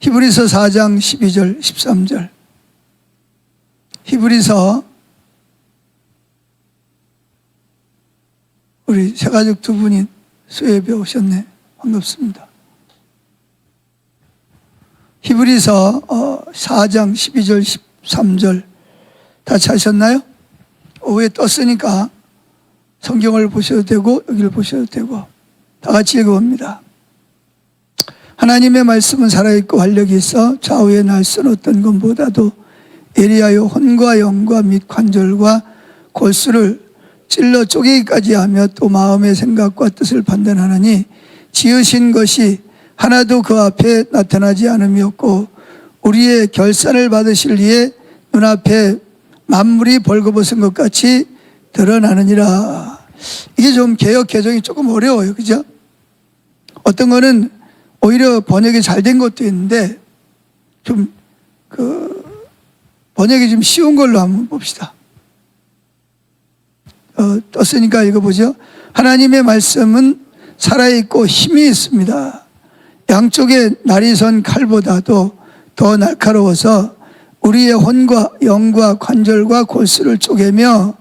히브리서 4장 12절 13절. 히브리서 우리 새가족 두 분이 수요예배 오셨네. 반갑습니다. 히브리서 4장 12절 13절 다 찾으셨나요? 오후에 떴으니까 성경을 보셔도 되고 여기를 보셔도 되고 다 같이 읽어봅니다. 하나님의 말씀은 살아있고 활력이 있어 좌우의 날선 어떤 것보다도 예리하여 혼과 영과 및 관절과 골수를 찔러 쪼개기까지 하며 또 마음의 생각과 뜻을 판단하느니 지으신 것이 하나도 그 앞에 나타나지 않음이 없고 우리의 결산을 받으실 이에 눈앞에 만물이 벌거벗은 것 같이 드러나느니라. 이게 좀 개역 개정이 조금 어려워요. 그죠? 어떤 거는 오히려 번역이 잘 된 것도 있는데 좀 번역이 좀 쉬운 걸로 한번 봅시다. 떴으니까 읽어보죠. 하나님의 말씀은 살아있고 힘이 있습니다. 양쪽에 날이 선 칼보다도 더 날카로워서 우리의 혼과 영과 관절과 골수를 쪼개며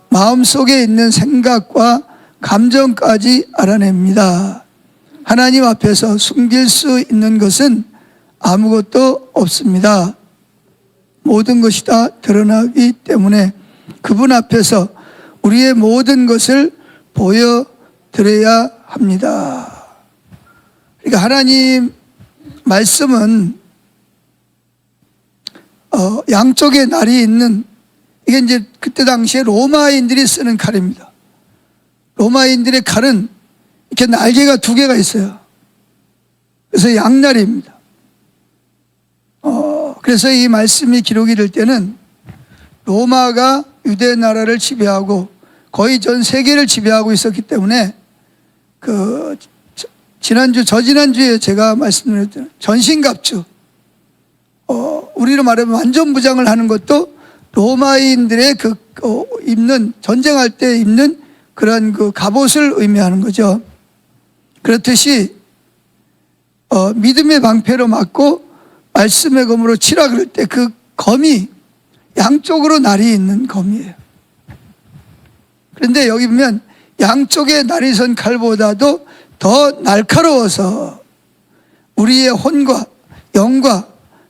마음속에 있는 생각과 감정까지 알아냅니다. 하나님 앞에서 숨길 수 있는 것은 아무것도 없습니다. 모든 것이 다 드러나기 때문에 그분 앞에서 우리의 모든 것을 보여드려야 합니다. 그러니까 하나님 말씀은 양쪽에 날이 있는, 이게 이제 그때 당시에 로마인들이 쓰는 칼입니다. 로마인들의 칼은 이렇게 날개가 두 개가 있어요. 그래서 양날입니다. 그래서 이 말씀이 기록이 될 때는 로마가 유대 나라를 지배하고 거의 전 세계를 지배하고 있었기 때문에 저지난주에 제가 말씀드렸던 전신갑주, 우리로 말하면 완전무장을 하는 것도 로마인들의 전쟁할 때 입는 그런 갑옷을 의미하는 거죠. 그렇듯이 믿음의 방패로 맞고 말씀의 검으로 치라 그럴 때 그 검이 양쪽으로 날이 있는 검이에요. 그런데 여기 보면 양쪽에 날이 선 칼보다도 더 날카로워서 우리의 혼과 영과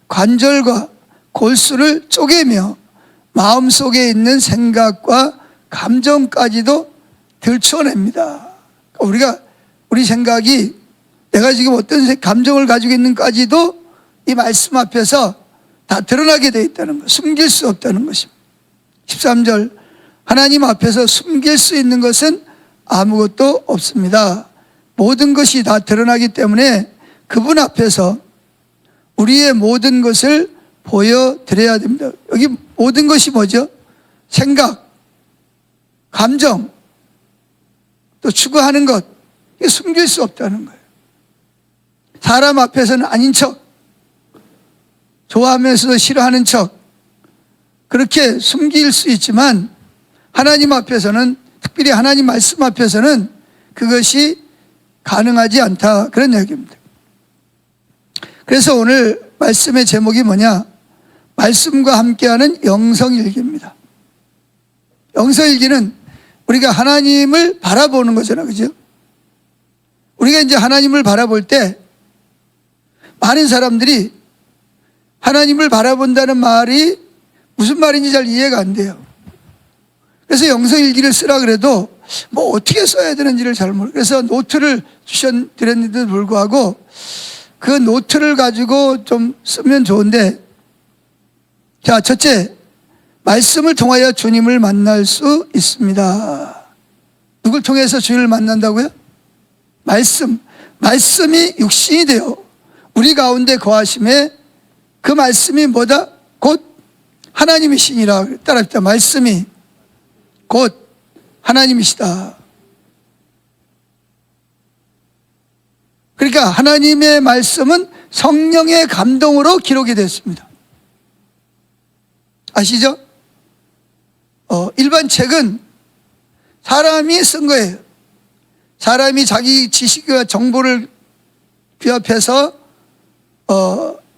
관절과 골수를 쪼개며 마음속에 있는 생각과 감정까지도 들춰냅니다. 우리 생각이 내가 지금 어떤 감정을 가지고 있는까지도 이 말씀 앞에서 다 드러나게 되어 있다는 것, 숨길 수 없다는 것입니다. 13절, 하나님 앞에서 숨길 수 있는 것은 아무것도 없습니다. 모든 것이 다 드러나기 때문에 그분 앞에서 우리의 모든 것을 보여드려야 됩니다. 여기 모든 것이 뭐죠? 생각, 감정, 또 추구하는 것, 이게 숨길 수 없다는 거예요. 사람 앞에서는 아닌 척, 좋아하면서도 싫어하는 척, 그렇게 숨길 수 있지만 하나님 앞에서는, 특별히 하나님 말씀 앞에서는 그것이 가능하지 않다, 그런 이야기입니다. 그래서 오늘 말씀의 제목이 뭐냐? 말씀과 함께하는 영성일기입니다. 영성일기는 우리가 하나님을 바라보는 거잖아요. 그죠? 우리가 이제 하나님을 바라볼 때 많은 사람들이 하나님을 바라본다는 말이 무슨 말인지 잘 이해가 안 돼요. 그래서 영성일기를 쓰라 그래도 뭐 어떻게 써야 되는지를 잘 모르고, 그래서 노트를 드렸는데도 불구하고 그 노트를 가지고 좀 쓰면 좋은데, 자, 첫째, 말씀을 통하여 주님을 만날 수 있습니다. 누굴 통해서 주님을 만난다고요? 말씀이 육신이 되어 우리 가운데 거하심에 그 말씀이 뭐다? 곧 하나님이시니라. 따라합시다. 말씀이 곧 하나님이시다. 그러니까 하나님의 말씀은 성령의 감동으로 기록이 됐습니다. 아시죠? 일반 책은 사람이 쓴 거예요. 사람이 자기 지식과 정보를 귀합해서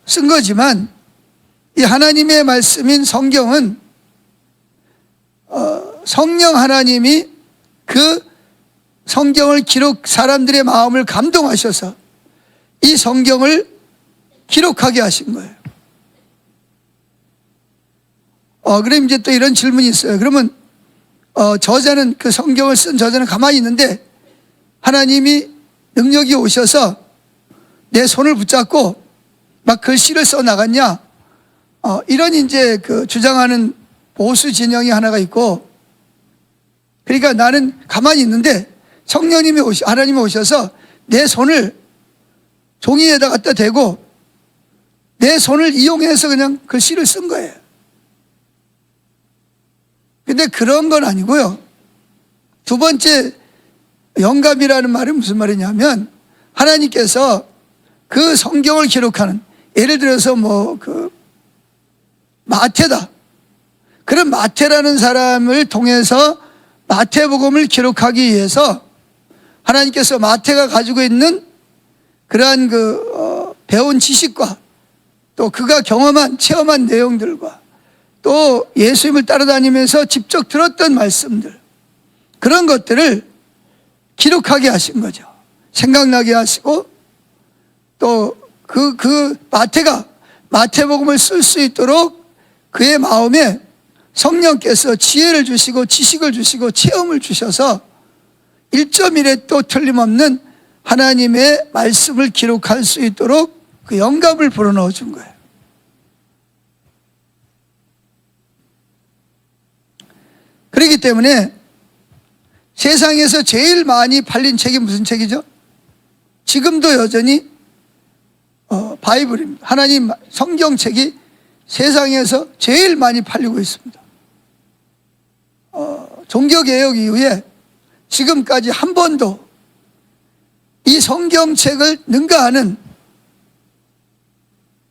쓴 거지만 이 하나님의 말씀인 성경은 성령 하나님이 그 성경을 사람들의 마음을 감동하셔서 이 성경을 기록하게 하신 거예요. 그럼 이제 또 이런 질문이 있어요. 그러면 저자는, 그 성경을 쓴 저자는 가만히 있는데 하나님이 능력이 오셔서 내 손을 붙잡고 막 글씨를 써 나갔냐? 이런 이제 그 주장하는 보수 진영이 하나가 있고, 그러니까 나는 가만히 있는데 하나님이 오셔서 내 손을 종이에다 갖다 대고 내 손을 이용해서 그냥 글씨를 쓴 거예요. 근데 그런 건 아니고요. 두 번째, 영감이라는 말은 무슨 말이냐면 하나님께서 그 성경을 기록하는, 예를 들어서 마태다. 그런 마태라는 사람을 통해서 마태복음을 기록하기 위해서 하나님께서 마태가 가지고 있는 그러한 배운 지식과 또 그가 체험한 내용들과 또 예수님을 따라다니면서 직접 들었던 말씀들, 그런 것들을 기록하게 하신 거죠. 생각나게 하시고 또 마태가 마태복음을 쓸 수 있도록 그의 마음에 성령께서 지혜를 주시고 지식을 주시고 체험을 주셔서 1.1에 또 틀림없는 하나님의 말씀을 기록할 수 있도록 그 영감을 불어넣어 준 거예요. 그렇기 때문에 세상에서 제일 많이 팔린 책이 무슨 책이죠? 지금도 여전히 바이블입니다. 하나님 성경책이 세상에서 제일 많이 팔리고 있습니다. 종교개혁 이후에 지금까지 한 번도 이 성경책을 능가하는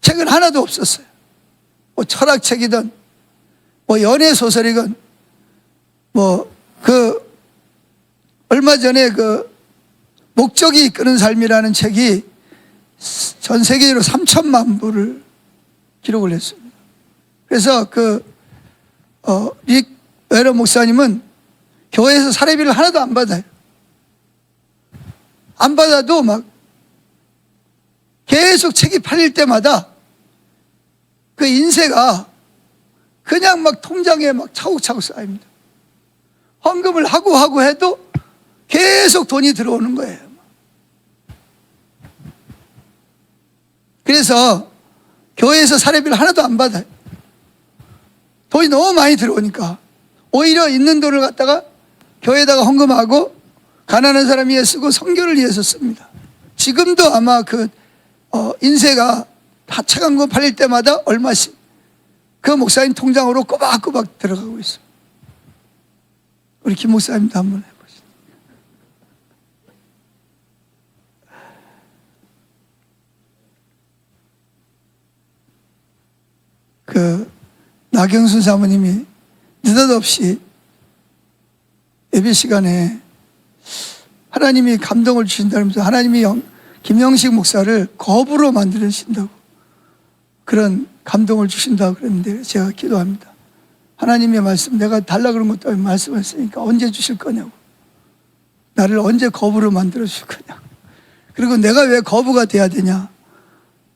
책은 하나도 없었어요. 철학책이든 연애소설이든 얼마 전에 목적이 이끄는 삶이라는 책이 전 세계적으로 3천만 부를 기록을 했습니다. 그래서 릭 웨러 목사님은 교회에서 사례비를 하나도 안 받아요. 안 받아도 계속 책이 팔릴 때마다 그 인쇄가 그냥 통장에 차곡차곡 쌓입니다. 헌금을 하고 해도 계속 돈이 들어오는 거예요. 그래서 교회에서 사례비를 하나도 안 받아요. 돈이 너무 많이 들어오니까 오히려 있는 돈을 갖다가 교회에다가 헌금하고 가난한 사람 위해 쓰고 선교를 위해서 씁니다. 지금도 아마 인쇄가 다 책 한 권 팔릴 때마다 얼마씩 그 목사님 통장으로 꼬박꼬박 들어가고 있어요. 우리 김 목사님도 한번 해보시죠. 나경순 사모님이 느닷없이 예배 시간에 하나님이 감동을 주신다면서 하나님이 김영식 목사를 거부로 만드신다고 그런 감동을 주신다고 그랬는데 제가 기도합니다. 하나님의 말씀, 내가 달라 그런 것도 아니고 말씀했으니까 언제 주실 거냐고, 나를 언제 거부로 만들어 주실 거냐고, 그리고 내가 왜 거부가 돼야 되냐,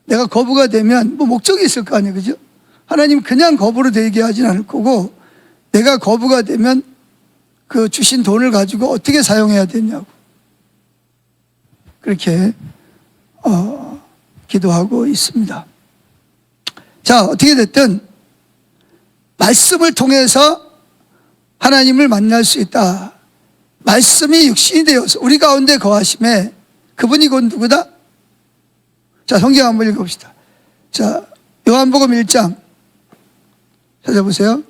내가 거부가 되면 목적이 있을 거 아니에요, 그죠? 하나님 그냥 거부로 되게 하진 않을 거고 내가 거부가 되면 그 주신 돈을 가지고 어떻게 사용해야 되냐고 그렇게 기도하고 있습니다. 자, 어떻게 됐든 말씀을 통해서 하나님을 만날 수 있다. 말씀이 육신이 되어서 우리 가운데 거하심에 그분이 곧 누구다? 자, 성경 한번 읽어봅시다. 자, 요한복음 1장 찾아보세요.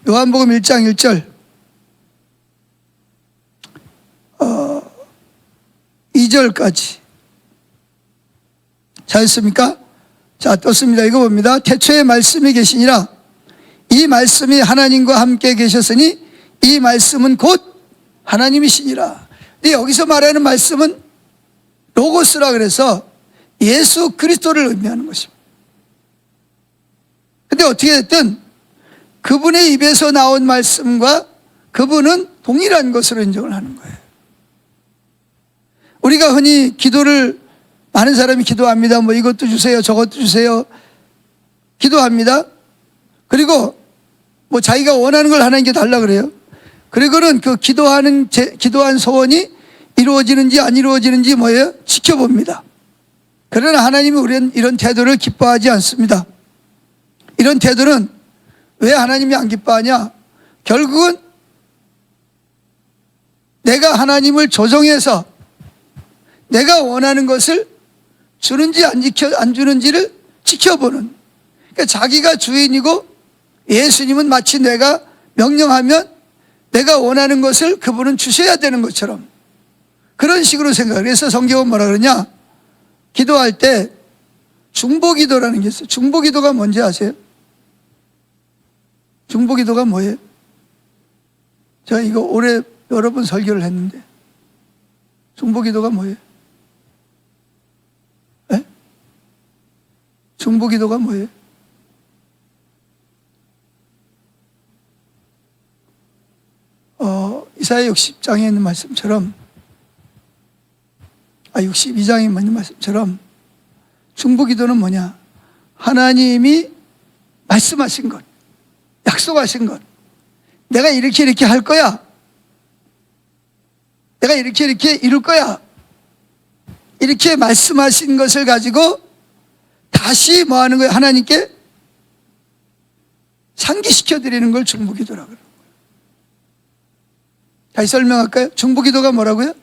요한복음 1장 1절 2절까지 잘했습니까? 자, 떴습니다. 이거 봅니다. 태초에 말씀이 계시니라. 이 말씀이 하나님과 함께 계셨으니 이 말씀은 곧 하나님이시니라. 근데 여기서 말하는 말씀은 로고스라 그래서 예수 그리스도를 의미하는 것입니다. 근데 어떻게 됐든 그분의 입에서 나온 말씀과 그분은 동일한 것으로 인정을 하는 거예요. 우리가 흔히 기도를, 많은 사람이 기도합니다. 뭐 이것도 주세요, 저것도 주세요. 기도합니다. 그리고 뭐 자기가 원하는 걸 하나님께 달라 그래요. 그리고는 그 기도한 소원이 이루어지는지 안 이루어지는지 뭐예요? 지켜봅니다. 그러나 하나님이 우리는 이런 태도를 기뻐하지 않습니다. 이런 태도는 왜 하나님이 안 기뻐하냐? 결국은 내가 하나님을 조정해서 내가 원하는 것을 주는지 안 주는지를 지켜보는, 그러니까 자기가 주인이고 예수님은 마치 내가 명령하면 내가 원하는 것을 그분은 주셔야 되는 것처럼 그런 식으로 생각을 해서 성경은 뭐라 그러냐? 기도할 때 중보기도라는 게 있어요. 중보기도가 뭔지 아세요? 중보기도가 뭐예요? 제가 이거 올해 여러 번 설교를 했는데 중보기도가 뭐예요? 네? 중보기도가 뭐예요? 이사야 60장에 있는 말씀처럼 62장에 있는 말씀처럼 중보기도는 뭐냐? 하나님이 말씀하신 것, 약속하신 것, 내가 이렇게 할 거야, 내가 이렇게 이룰 거야, 이렇게 말씀하신 것을 가지고 다시 뭐 하는 거예요? 하나님께 상기시켜 드리는 걸 중보기도라고 그래요. 다시 설명할까요? 중보기도가 뭐라고요?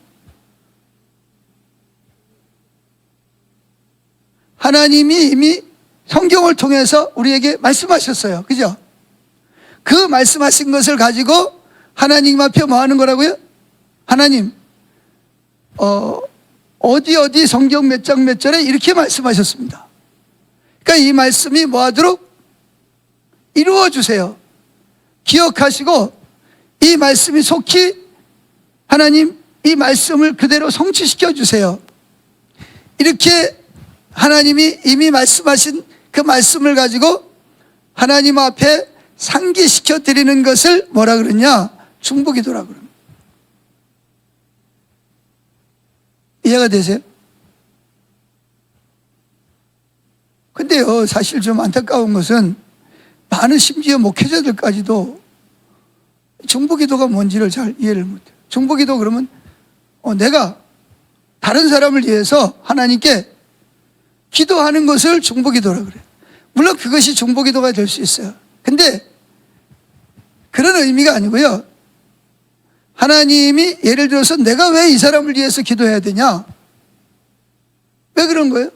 하나님이 이미 성경을 통해서 우리에게 말씀하셨어요. 그죠? 그 말씀하신 것을 가지고 하나님 앞에 뭐 하는 거라고요? 하나님, 어디 성경 몇 장 몇 절에 이렇게 말씀하셨습니다. 그러니까 이 말씀이 뭐 하도록 이루어 주세요. 기억하시고 이 말씀이 속히 하나님 이 말씀을 그대로 성취시켜 주세요. 이렇게 하나님이 이미 말씀하신 그 말씀을 가지고 하나님 앞에 상기시켜 드리는 것을 뭐라 그러냐? 중보기도라고 그럽니다. 이해가 되세요? 근데요, 사실 좀 안타까운 것은 많은 심지어 목회자들까지도 중보기도가 뭔지를 잘 이해를 못해요. 중보기도 그러면 내가 다른 사람을 위해서 하나님께 기도하는 것을 중보기도라고 그래요. 물론 그것이 중보기도가 될 수 있어요. 근데 그런 의미가 아니고요. 하나님이 예를 들어서 내가 왜 이 사람을 위해서 기도해야 되냐? 왜 그런 거예요?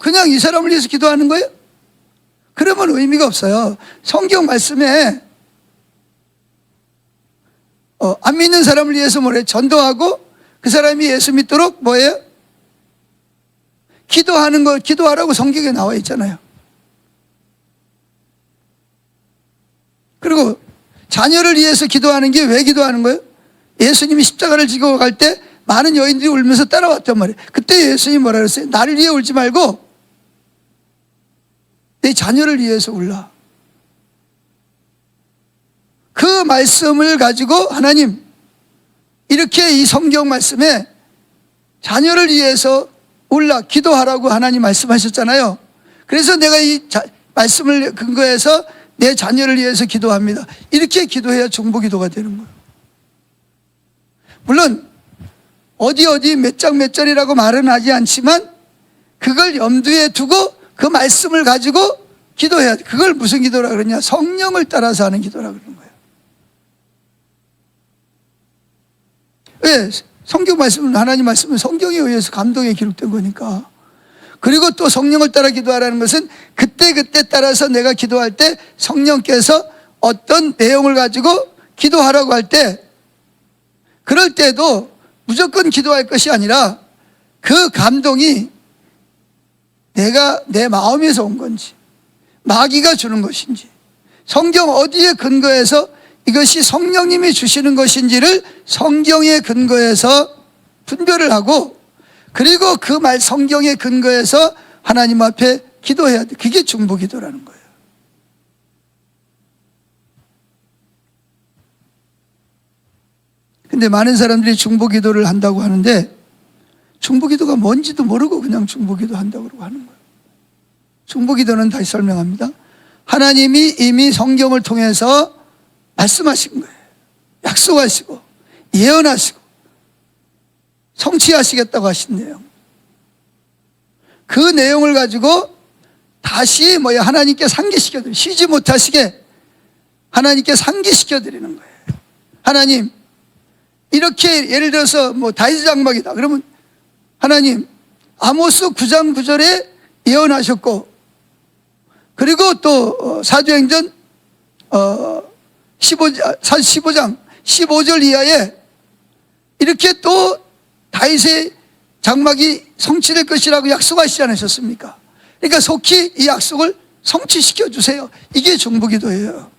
그냥 이 사람을 위해서 기도하는 거예요? 그러면 의미가 없어요. 성경 말씀에 안 믿는 사람을 위해서 뭐래? 전도하고 그 사람이 예수 믿도록 뭐예요? 기도하는 거, 기도하라고 성경에 나와 있잖아요. 그리고 자녀를 위해서 기도하는 게 왜 기도하는 거예요? 예수님이 십자가를 지고 갈 때 많은 여인들이 울면서 따라왔단 말이에요. 그때 예수님이 뭐라 그랬어요? 나를 위해 울지 말고 내 자녀를 위해서 울라. 그 말씀을 가지고 하나님, 이렇게 이 성경 말씀에 자녀를 위해서 울라, 기도하라고 하나님 말씀하셨잖아요. 그래서 내가 이 말씀을 근거해서 내 자녀를 위해서 기도합니다. 이렇게 기도해야 중보기도가 되는 거예요. 물론 어디 몇 장 몇 절이라고 말은 하지 않지만 그걸 염두에 두고 그 말씀을 가지고 기도해야 돼. 그걸 무슨 기도라 그러냐? 성령을 따라서 하는 기도라 그러는 거예요. 왜? 성경 말씀은, 하나님 말씀은 성경에 의해서 감동에 기록된 거니까. 그리고 또 성령을 따라 기도하라는 것은 그때 따라서 내가 기도할 때 성령께서 어떤 내용을 가지고 기도하라고 할 때, 그럴 때도 무조건 기도할 것이 아니라 그 감동이 내가 내 마음에서 온 건지, 마귀가 주는 것인지, 성경 어디에 근거해서 이것이 성령님이 주시는 것인지를 성경에 근거해서 분별을 하고, 그리고 그 말 성경에 근거해서 하나님 앞에 기도해야 돼. 그게 중보기도라는 거예요. 근데 많은 사람들이 중보기도를 한다고 하는데 중보기도가 뭔지도 모르고 그냥 중보기도 한다고 하는 거예요. 중보기도는 다시 설명합니다. 하나님이 이미 성경을 통해서 말씀하신 거예요. 약속하시고 예언하시고 성취하시겠다고 하신 내용. 그 내용을 가지고 다시 하나님께 상기시켜드리는, 쉬지 못하시게 하나님께 상기시켜드리는 거예요. 하나님, 이렇게 예를 들어서 다윗의 장막이다. 그러면 하나님, 아모스 9장 9절에 예언하셨고, 그리고 또 사도행전 15장 15절 이하에 이렇게 또 다윗의 장막이 성취될 것이라고 약속하시지 않으셨습니까? 그러니까 속히 이 약속을 성취시켜 주세요. 이게 중보기도예요.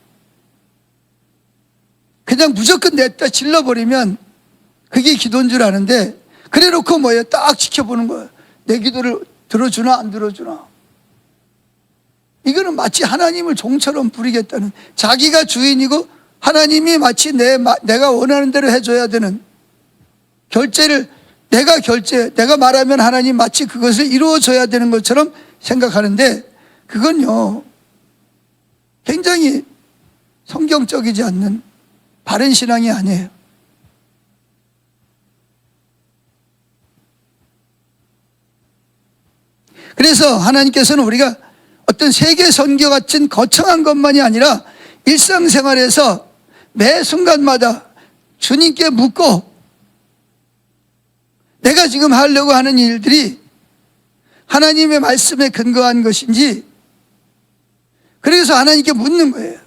그냥 무조건 냈다 질러버리면 그게 기도인 줄 아는데, 그래 놓고 딱 지켜보는 거예요. 내 기도를 들어주나 안 들어주나. 이거는 마치 하나님을 종처럼 부리겠다는, 자기가 주인이고 하나님이 마치 내가 원하는 대로 해줘야 되는 결제를 내가 말하면 하나님 마치 그것을 이루어줘야 되는 것처럼 생각하는데, 그건요 굉장히 성경적이지 않는 바른 신앙이 아니에요. 그래서 하나님께서는 우리가 어떤 세계 선교 같은 거창한 것만이 아니라 일상생활에서 매 순간마다 주님께 묻고, 내가 지금 하려고 하는 일들이 하나님의 말씀에 근거한 것인지, 그래서 하나님께 묻는 거예요.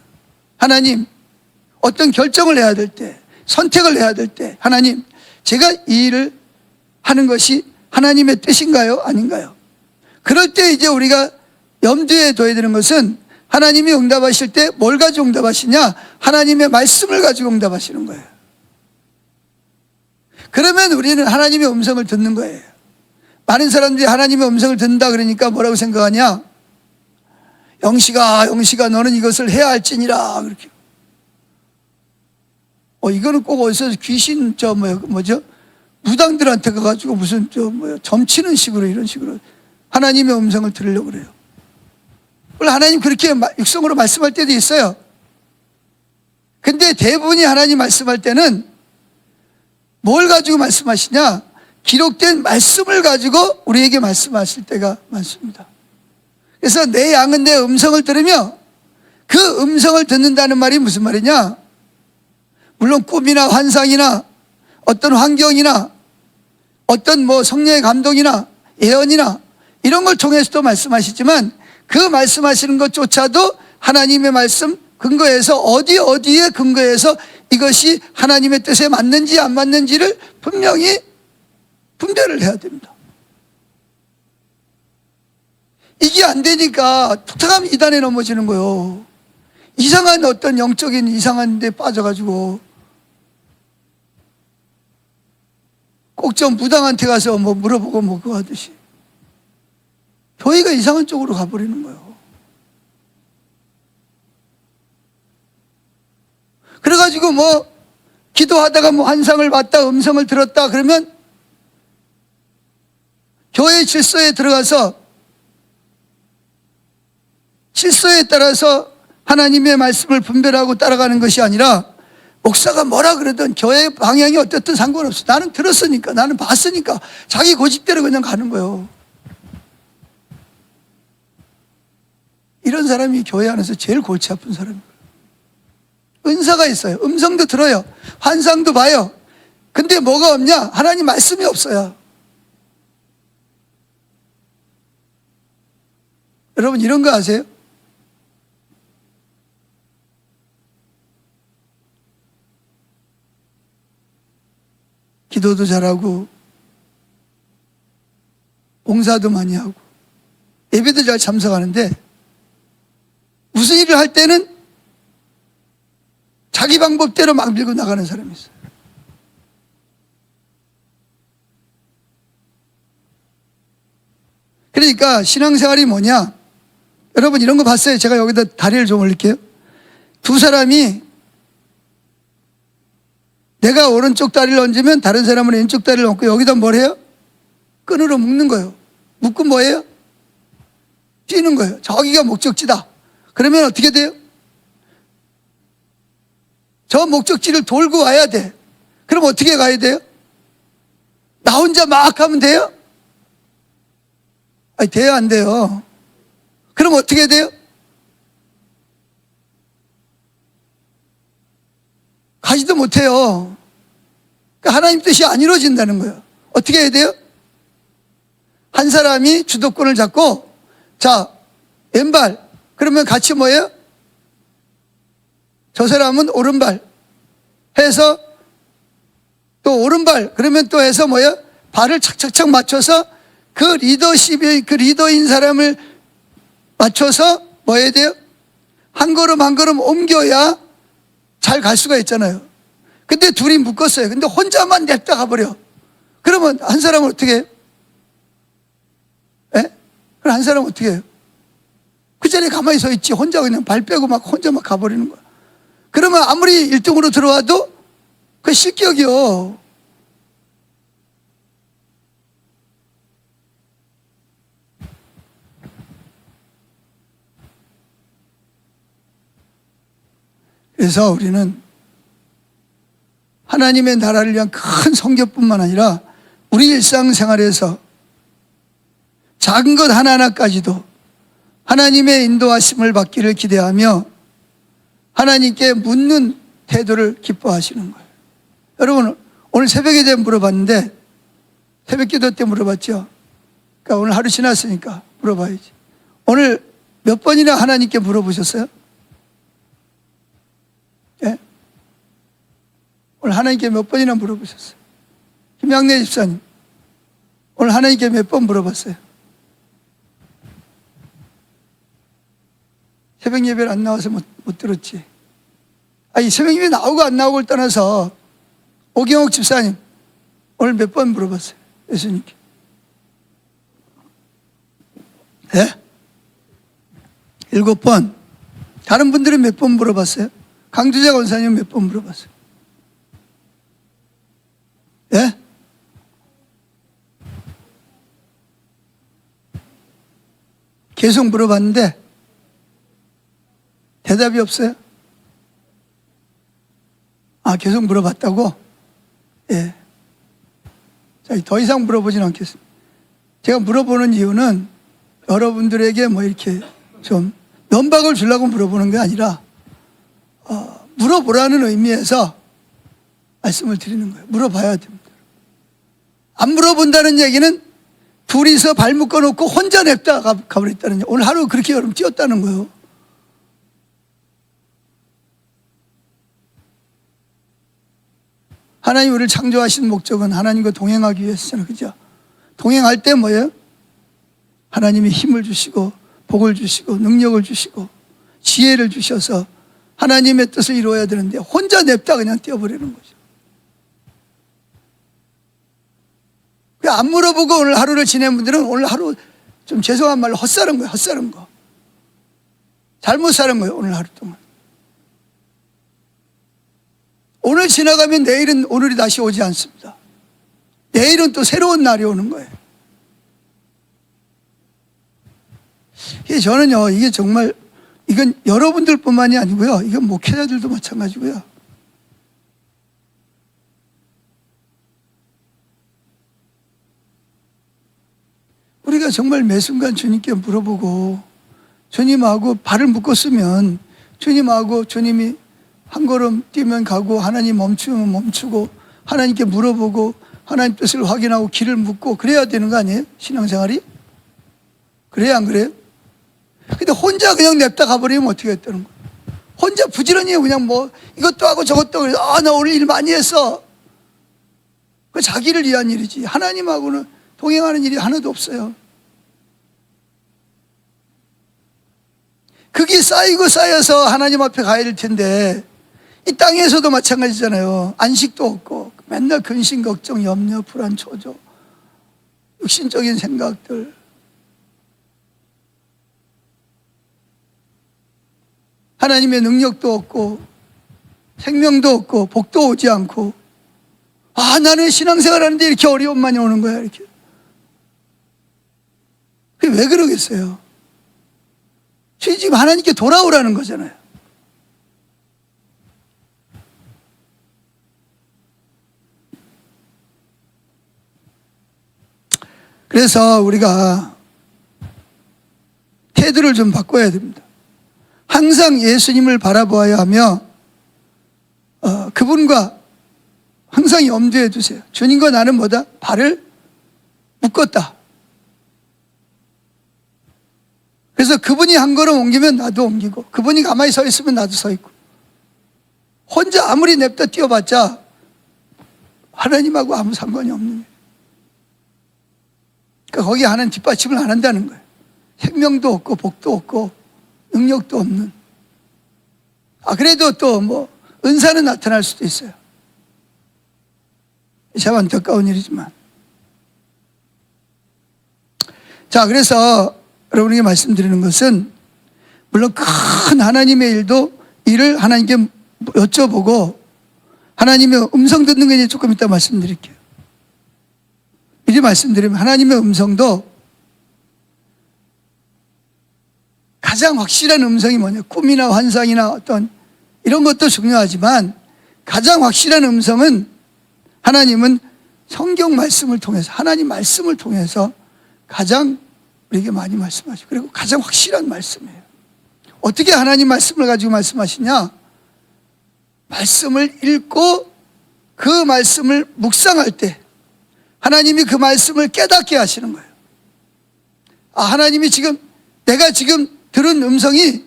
하나님, 어떤 결정을 해야 될 때, 선택을 해야 될 때, 하나님, 제가 이 일을 하는 것이 하나님의 뜻인가요? 아닌가요? 그럴 때 이제 우리가 염두에 둬야 되는 것은, 하나님이 응답하실 때 뭘 가지고 응답하시냐? 하나님의 말씀을 가지고 응답하시는 거예요. 그러면 우리는 하나님의 음성을 듣는 거예요. 많은 사람들이 하나님의 음성을 듣는다 그러니까 뭐라고 생각하냐? 영식아 너는 이것을 해야 할지니라, 그렇게. 이거는 꼭 어디서 귀신 무당들한테 가가지고 무슨 점치는 식으로, 이런 식으로 하나님의 음성을 들으려고 그래요. 물론 하나님 그렇게 육성으로 말씀할 때도 있어요. 근데 대부분이 하나님 말씀할 때는 뭘 가지고 말씀하시냐? 기록된 말씀을 가지고 우리에게 말씀하실 때가 많습니다. 그래서 내 양은 내 음성을 들으며, 그 음성을 듣는다는 말이 무슨 말이냐? 물론 꿈이나 환상이나 어떤 환경이나 어떤 성령의 감동이나 예언이나 이런 걸 통해서도 말씀하시지만, 그 말씀하시는 것조차도 하나님의 말씀 근거해서 어디에 근거해서 이것이 하나님의 뜻에 맞는지 안 맞는지를 분명히 분별을 해야 됩니다. 이게 안 되니까 툭툭하면 이단에 넘어지는 거예요. 이상한 어떤 영적인 이상한 데 빠져가지고 꼭 좀 무당한테 가서 물어보고 그거 하듯이 교회가 이상한 쪽으로 가버리는 거예요. 그래가지고 기도하다가 환상을 봤다, 음성을 들었다 그러면 교회 질서에 들어가서 질서에 따라서 하나님의 말씀을 분별하고 따라가는 것이 아니라, 목사가 뭐라 그러든 교회 방향이 어떻든 상관없어. 나는 들었으니까, 나는 봤으니까 자기 고집대로 그냥 가는 거예요. 이런 사람이 교회 안에서 제일 골치 아픈 사람이에요. 은사가 있어요. 음성도 들어요. 환상도 봐요. 근데 뭐가 없냐? 하나님 말씀이 없어요. 여러분 이런 거 아세요? 기도도 잘하고 봉사도 많이 하고 예배도 잘 참석하는데, 무슨 일을 할 때는 자기 방법대로 막 밀고 나가는 사람이 있어요. 그러니까 신앙생활이 뭐냐? 여러분 이런 거 봤어요? 제가 여기다 다리를 좀 올릴게요. 두 사람이 내가 오른쪽 다리를 얹으면 다른 사람은 왼쪽 다리를 얹고 여기다 뭘 해요? 끈으로 묶는 거예요. 묶고 뭐예요? 뛰는 거예요. 저기가 목적지다. 그러면 어떻게 돼요? 저 목적지를 돌고 와야 돼. 그럼 어떻게 가야 돼요? 나 혼자 막 하면 돼요? 아니, 돼요, 안 돼요? 그럼 어떻게 돼요? 가지도 못해요. 그러니까 하나님 뜻이 안 이루어진다는 거예요. 어떻게 해야 돼요? 한 사람이 주도권을 잡고, 자, 왼발. 그러면 같이 뭐예요? 저 사람은 오른발. 해서 또 오른발. 그러면 또 해서 뭐예요? 발을 착착착 맞춰서 그 리더십의 그 리더인 사람을 맞춰서 뭐 해야 돼요? 한 걸음 한 걸음 옮겨야 잘 갈 수가 있잖아요. 근데 둘이 묶었어요. 근데 혼자만 냅다 가버려. 그러면 한 사람은 어떻게 해요? 예? 그럼 한 사람은 어떻게 해요? 그 자리에 가만히 서 있지. 혼자 그냥 발 빼고 막 혼자 막 가버리는 거야. 그러면 아무리 1등으로 들어와도 그 실격이요. 그래서 우리는 하나님의 나라를 위한 큰 성교뿐만 아니라 우리 일상생활에서 작은 것 하나하나까지도 하나님의 인도하심을 받기를 기대하며 하나님께 묻는 태도를 기뻐하시는 거예요. 여러분 오늘 새벽에 대해 물어봤는데 새벽 기도 때 물어봤죠. 그러니까 오늘 하루 지났으니까 물어봐야지. 오늘 몇 번이나 하나님께 물어보셨어요? 예? 오늘 하나님께 몇 번이나 물어보셨어요? 김양래 집사님 오늘 하나님께 몇 번 물어봤어요? 새벽 예배를 안 나와서 못 들었지. 아니 새벽 예배 나오고 안 나오고를 떠나서 오경옥 집사님 오늘 몇 번 물어봤어요? 예수님께. 예? 7번. 다른 분들은 몇 번 물어봤어요? 강주자 권사님 몇 번 물어봤어요? 예? 계속 물어봤는데 대답이 없어요? 아, 계속 물어봤다고? 예. 자, 더 이상 물어보진 않겠습니다. 제가 물어보는 이유는 여러분들에게 뭐 이렇게 좀 면박을 주려고 물어보는 게 아니라 물어보라는 의미에서 말씀을 드리는 거예요. 물어봐야 됩니다. 안 물어본다는 얘기는 둘이서 발 묶어놓고 혼자 냅다 가버렸다는 얘기. 오늘 하루 그렇게 여러분 뛰었다는 거예요. 하나님 우리를 창조하신 목적은 하나님과 동행하기 위해서잖아요. 그죠? 동행할 때 뭐예요? 하나님이 힘을 주시고 복을 주시고 능력을 주시고 지혜를 주셔서 하나님의 뜻을 이루어야 되는데 혼자 냅다 그냥 뛰어버리는 거죠. 안 물어보고 오늘 하루를 지낸 분들은 오늘 하루 좀 죄송한 말로 헛살은 거예요. 헛살은 거. 잘못 살은 거예요. 오늘 하루 동안. 오늘 지나가면 내일은 오늘이 다시 오지 않습니다. 내일은 또 새로운 날이 오는 거예요. 저는요, 이게 정말, 이건 여러분들 뿐만이 아니고요. 이건 목회자들도 마찬가지고요. 우리가 정말 매 순간 주님께 물어보고 주님하고 발을 묶었으면 주님하고 주님이 한 걸음 뛰면 가고 하나님 멈추면 멈추고 하나님께 물어보고 하나님 뜻을 확인하고 길을 묻고 그래야 되는 거 아니에요? 신앙생활이? 그래야 안 그래요? 근데 혼자 그냥 냅다 가버리면 어떻게 했다는 거예요? 혼자 부지런히 그냥 뭐 이것도 하고 저것도 그래서 나 오늘 일 많이 했어. 그 자기를 위한 일이지 하나님하고는 동행하는 일이 하나도 없어요. 그게 쌓이고 쌓여서 하나님 앞에 가야 될 텐데 이 땅에서도 마찬가지잖아요. 안식도 없고 맨날 근심, 걱정, 염려, 불안, 초조, 육신적인 생각들 하나님의 능력도 없고 생명도 없고 복도 오지 않고, 나는 신앙생활 하는데 이렇게 어려움만이 오는 거야, 이렇게. 그게 왜 그러겠어요? 지금 하나님께 돌아오라는 거잖아요. 그래서 우리가 태도를 좀 바꿔야 됩니다. 항상 예수님을 바라보아야 하며 그분과 항상 염두에 두세요. 주님과 나는 뭐다? 발을 묶었다. 그래서 그분이 한 걸음 옮기면 나도 옮기고, 그분이 가만히 서 있으면 나도 서 있고, 혼자 아무리 냅다 뛰어봤자 하나님하고 아무 상관이 없는 거예요. 그러니까 거기 하나님 뒷받침을 안 한다는 거예요. 생명도 없고 복도 없고 능력도 없는. 그래도 또 뭐 은사는 나타날 수도 있어요. 참 안타까운 일이지만. 자, 그래서 여러분에게 말씀드리는 것은, 물론 큰 하나님의 일을 하나님께 여쭤보고 하나님의 음성 듣는 게 조금 이따 말씀드릴게요. 미리 말씀드리면, 하나님의 음성도 가장 확실한 음성이 뭐냐, 꿈이나 환상이나 어떤 이런 것도 중요하지만 가장 확실한 음성은, 하나님은 성경 말씀을 통해서, 하나님 말씀을 통해서 가장 우리에게 많이 말씀하시고, 그리고 가장 확실한 말씀이에요. 어떻게 하나님 말씀을 가지고 말씀하시냐? 말씀을 읽고 그 말씀을 묵상할 때 하나님이 그 말씀을 깨닫게 하시는 거예요. 하나님이 내가 지금 들은 음성이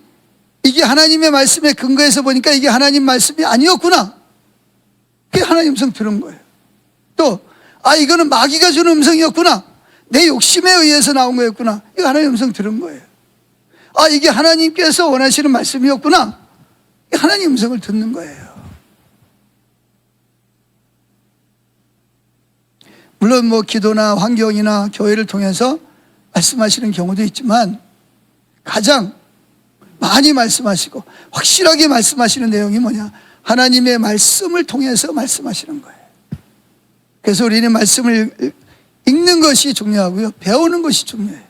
이게 하나님의 말씀에 근거해서 보니까 이게 하나님 말씀이 아니었구나. 그게 하나님 음성 들은 거예요. 또 이거는 마귀가 주는 음성이었구나. 내 욕심에 의해서 나온 거였구나. 이거 하나님 음성 들은 거예요. 이게 하나님께서 원하시는 말씀이었구나. 이게 하나님 음성을 듣는 거예요. 물론 뭐 기도나 환경이나 교회를 통해서 말씀하시는 경우도 있지만, 가장 많이 말씀하시고 확실하게 말씀하시는 내용이 뭐냐? 하나님의 말씀을 통해서 말씀하시는 거예요. 그래서 우리는 말씀을 읽는 것이 중요하고요, 배우는 것이 중요해요.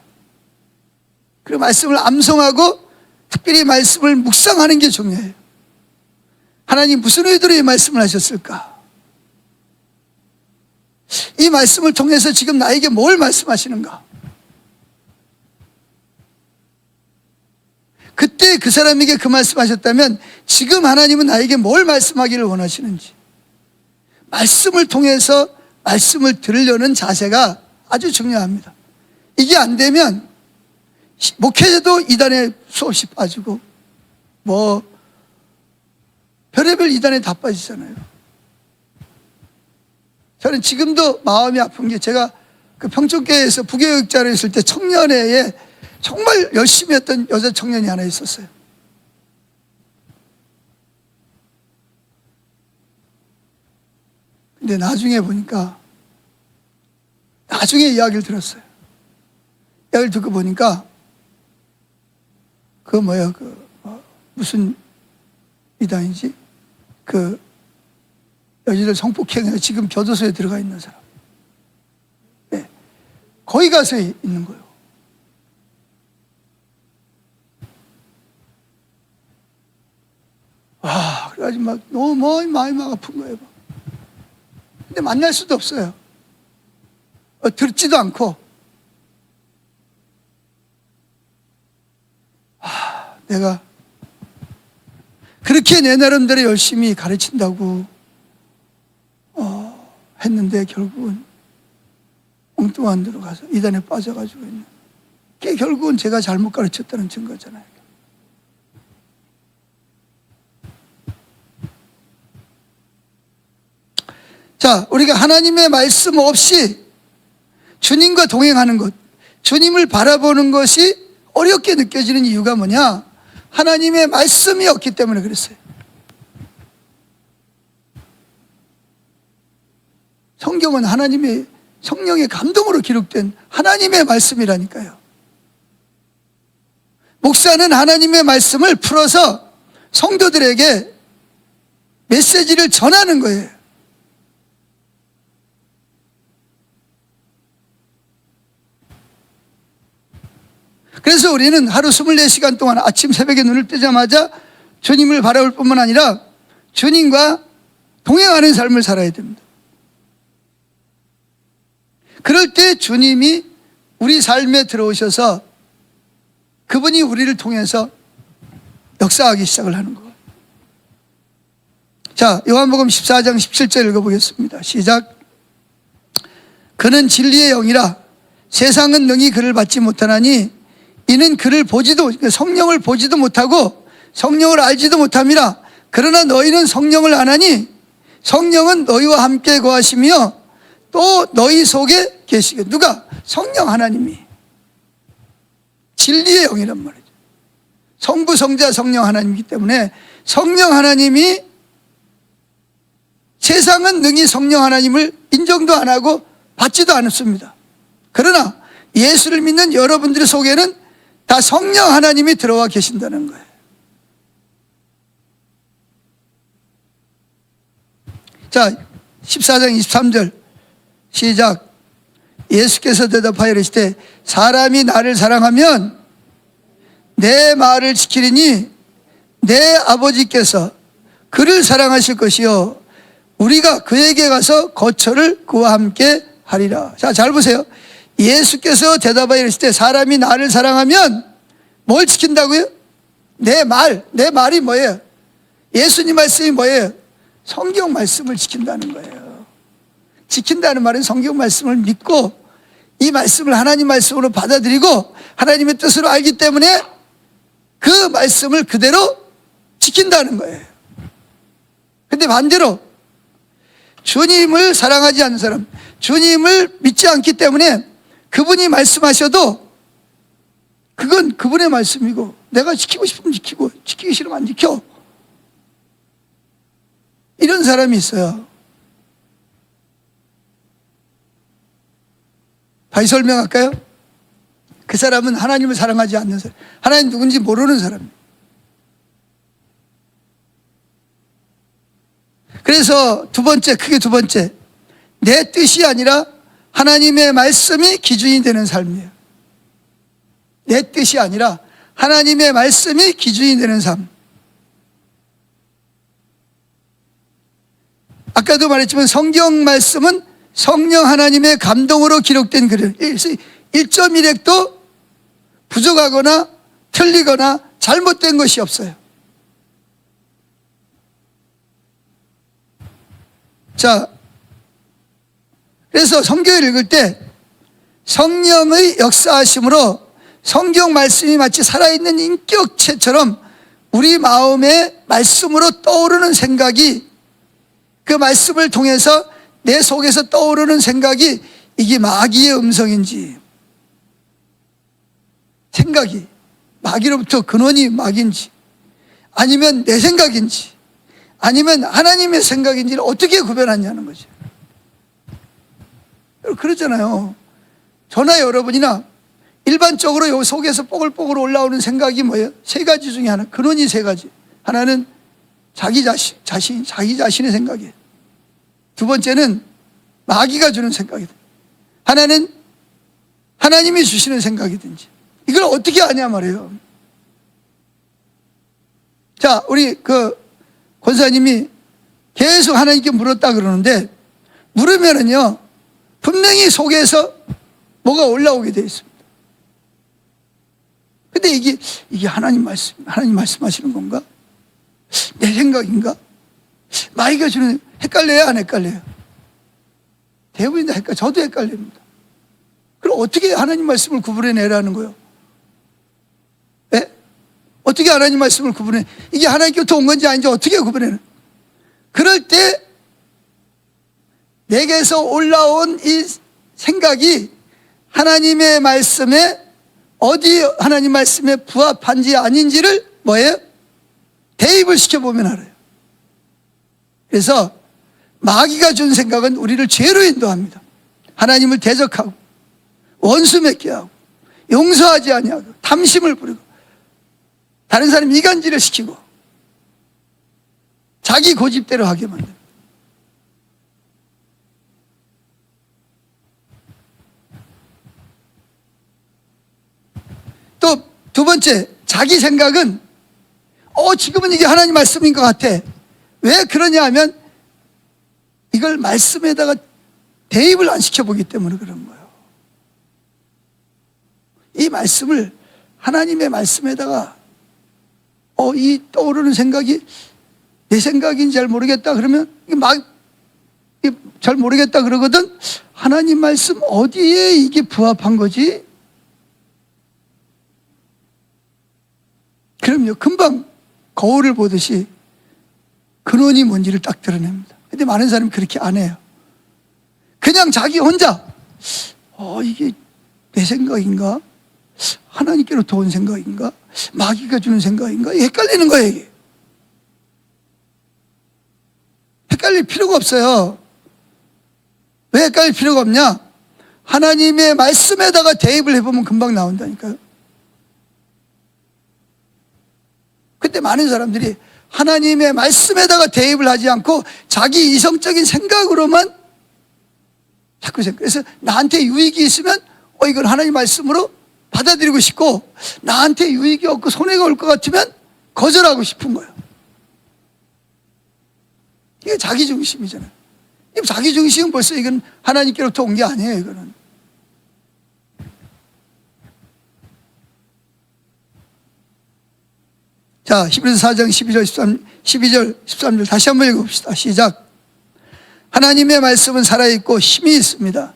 그리고 말씀을 암송하고 특별히 말씀을 묵상하는 게 중요해요. 하나님 무슨 의도로 이 말씀을 하셨을까? 이 말씀을 통해서 지금 나에게 뭘 말씀하시는가? 그때 그 사람에게 그 말씀하셨다면 지금 하나님은 나에게 뭘 말씀하기를 원하시는지, 말씀을 통해서 말씀을 들으려는 자세가 아주 중요합니다. 이게 안 되면 목회자도 이단에 수없이 빠지고 뭐 별의별 이단에 다 빠지잖아요. 저는 지금도 마음이 아픈 게, 제가 그 평촌교회에서 부교육자로 있을 때 청년회에 정말 열심히 했던 여자 청년이 하나 있었어요. 근데 나중에 보니까, 나중에 이야기를 들었어요. 이야기를 듣고 보니까 무슨 이단이지? 여자들 성폭행에 지금 교도소에 들어가 있는 사람. 네. 거기 가서 있는 거예요. 그래가지고 막 너무 마음이 막 아픈 거예요. 근데 만날 수도 없어요. 듣지도 않고. 내가 그렇게 내 나름대로 열심히 가르친다고 했는데 결국은 엉뚱한 데로 가서 이단에 빠져가지고 있는 게, 결국은 제가 잘못 가르쳤다는 증거잖아요. 자, 우리가 하나님의 말씀 없이 주님과 동행하는 것, 주님을 바라보는 것이 어렵게 느껴지는 이유가 뭐냐? 하나님의 말씀이 없기 때문에 그랬어요. 성경은 하나님의 성령의 감동으로 기록된 하나님의 말씀이라니까요. 목사는 하나님의 말씀을 풀어서 성도들에게 메시지를 전하는 거예요. 그래서 우리는 하루 24시간 동안 아침 새벽에 눈을 뜨자마자 주님을 바라볼 뿐만 아니라 주님과 동행하는 삶을 살아야 됩니다. 그럴 때 주님이 우리 삶에 들어오셔서 그분이 우리를 통해서 역사하기 시작을 하는 거예요. 자, 요한복음 14장 17절 읽어보겠습니다. 시작. 그는 진리의 영이라 세상은 능히 그를 받지 못하나니 이는 그를 보지도, 성령을 보지도 못하고 성령을 알지도 못함이라. 그러나 너희는 성령을 아나니 성령은 너희와 함께 거하시며 또 너희 속에 계시게. 누가? 성령 하나님이. 진리의 영이란 말이죠. 성부, 성자, 성령 하나님이기 때문에 성령 하나님이, 세상은 능히 성령 하나님을 인정도 안 하고 받지도 않습니다. 그러나 예수를 믿는 여러분들 속에는 다 성령 하나님이 들어와 계신다는 거예요. 자, 14장 23절 시작. 예수께서 대답하여 이르시되 사람이 나를 사랑하면 내 말을 지키리니 내 아버지께서 그를 사랑하실 것이요 우리가 그에게 가서 거처를 그와 함께 하리라. 자, 잘 보세요. 예수께서 대답하여 이르시되 사람이 나를 사랑하면 뭘 지킨다고요? 내 말이 뭐예요? 예수님 말씀이 뭐예요? 성경 말씀을 지킨다는 거예요. 지킨다는 말은 성경 말씀을 믿고 이 말씀을 하나님 말씀으로 받아들이고 하나님의 뜻으로 알기 때문에 그 말씀을 그대로 지킨다는 거예요. 근데 반대로 주님을 사랑하지 않는 사람, 주님을 믿지 않기 때문에 그분이 말씀하셔도 그건 그분의 말씀이고 내가 지키고 싶으면 지키고 지키기 싫으면 안 지켜. 이런 사람이 있어요. 다시 설명할까요? 그 사람은 하나님을 사랑하지 않는 사람, 하나님 누군지 모르는 사람입니다. 그래서 크게 두 번째, 내 뜻이 아니라 하나님의 말씀이 기준이 되는 삶이에요. 내 뜻이 아니라 하나님의 말씀이 기준이 되는 삶. 아까도 말했지만 성경 말씀은 성령 하나님의 감동으로 기록된 글을 1.1획도 부족하거나 틀리거나 잘못된 것이 없어요. 자, 그래서 성경을 읽을 때 성령의 역사하심으로 성경 말씀이 마치 살아있는 인격체처럼 우리 마음에 말씀으로 떠오르는 생각이, 그 말씀을 통해서 내 속에서 떠오르는 생각이 이게 마귀의 음성인지, 생각이 마귀로부터 근원이 마귀인지, 아니면 내 생각인지, 아니면 하나님의 생각인지를 어떻게 구별하냐는 거죠. 그렇잖아요. 저나 여러분이나 일반적으로 요 속에서 뽀글뽀글 올라오는 생각이 뭐예요? 세 가지 중에 하나, 근원이 세 가지. 하나는 자기 자신의 생각이에요. 두 번째는 마귀가 주는 생각이다. 하나는 하나님이 주시는 생각이든지. 이걸 어떻게 아냐 말이에요. 자, 우리 권사님이 계속 하나님께 물었다 그러는데, 물으면은요 분명히 속에서 뭐가 올라오게 되어 있습니다. 근데 이게 하나님 말씀하시는 건가? 내 생각인가? 마귀가 주는, 헷갈려요, 안 헷갈려요? 대부분 다 헷갈려요. 저도 헷갈립니다. 그럼 어떻게 하나님 말씀을 구분해내라는 거예요? 예? 어떻게 하나님 말씀을 구분해? 이게 하나님께부터 온 건지 아닌지 어떻게 구분해요? 그럴 때 내게서 올라온 이 생각이 하나님의 말씀에, 어디 하나님 말씀에 부합한지 아닌지를 뭐예요? 대입을 시켜보면 알아요. 그래서 마귀가 준 생각은 우리를 죄로 인도합니다. 하나님을 대적하고 원수 맺게 하고 용서하지 아니하고 탐심을 부리고 다른 사람 이간질을 시키고 자기 고집대로 하게 만듭니다. 또 두 번째, 자기 생각은 지금은 이게 하나님 말씀인 것 같아. 왜 그러냐 하면 이걸 말씀에다가 대입을 안 시켜보기 때문에 그런 거예요. 이 말씀을 하나님의 말씀에다가 이 떠오르는 생각이 내 생각인지 잘 모르겠다 그러면 잘 모르겠다 그러거든. 하나님 말씀 어디에 이게 부합한 거지? 그럼요, 금방 거울을 보듯이 근원이 뭔지를 딱 드러냅니다. 근데 많은 사람이 그렇게 안 해요. 그냥 자기 혼자 이게 내 생각인가? 하나님께로부터 온 생각인가? 마귀가 주는 생각인가? 헷갈리는 거예요, 이게. 헷갈릴 필요가 없어요. 왜 헷갈릴 필요가 없냐? 하나님의 말씀에다가 대입을 해보면 금방 나온다니까요. 근데 많은 사람들이 하나님의 말씀에다가 대입을 하지 않고 자기 이성적인 생각으로만 자꾸 생각. 그래서 나한테 유익이 있으면 이건 하나님 말씀으로 받아들이고 싶고, 나한테 유익이 없고 손해가 올 것 같으면 거절하고 싶은 거예요. 이게 자기중심이잖아요. 이 자기중심은 벌써 이건 하나님께로부터 온 게 아니에요, 이거는. 자, 히브리서 4장 12절 13절 다시 한번 읽어봅시다. 시작. 하나님의 말씀은 살아있고 힘이 있습니다.